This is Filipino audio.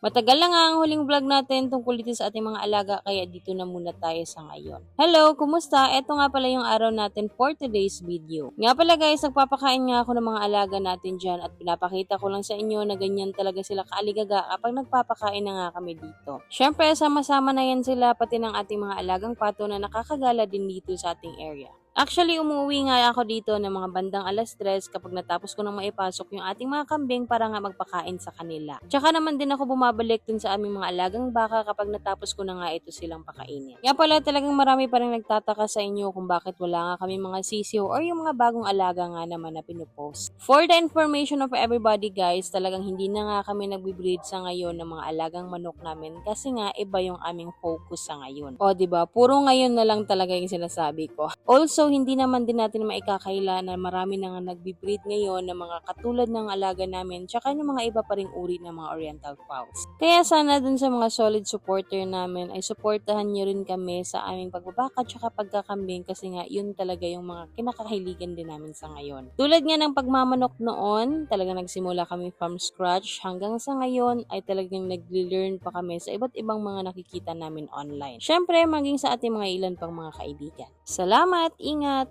Matagal na nga ang huling vlog natin tungkol dito sa ating mga alaga kaya dito na muna tayo sa ngayon. Hello, kumusta? Ito nga pala yung araw natin for today's video. Nga pala guys, nagpapakain nga ako ng mga alaga natin dyan at pinapakita ko lang sa inyo na ganyan talaga sila kaaligaga kapag nagpapakain na nga kami dito. Syempre, sama-sama na yan sila pati ng ating mga alagang pato na nakakagala din dito sa ating area. Actually, umuwi nga ako dito ng mga bandang 3:00 kapag natapos ko nang maipasok yung ating mga kambing para nga magpakain sa kanila. Tsaka naman din ako bumabalik dun sa aming mga alagang baka kapag natapos ko na nga ito silang pakainin. Nga pala talagang marami pa rin nagtataka sa inyo kung bakit wala nga kami mga sisiyo or yung mga bagong alaga nga naman na pinupost. For the information of everybody guys, talagang hindi na nga kami nagbe-breed sa ngayon ng mga alagang manok namin kasi nga iba yung aming focus sa ngayon. O diba, puro ngayon na lang talaga yung sinasabi ko. Also, hindi naman din natin maikakaila na marami na nga nagbe-breed ngayon ng mga katulad ng alaga namin tsaka yung mga iba pa ring uri ng mga Oriental Fowls. Kaya sana dun sa mga solid supporter namin ay supportahan nyo rin kami sa aming pagbabaka tsaka pagkakambing kasi nga yun talaga yung mga kinakahiligan din namin sa ngayon. Tulad nga ng pagmamanok noon, talagang nagsimula kami from scratch hanggang sa ngayon ay talagang nag-learn pa kami sa iba't ibang mga nakikita namin online. Syempre, maging sa ating mga ilan pang mga kaibigan. Salamat! Ingat!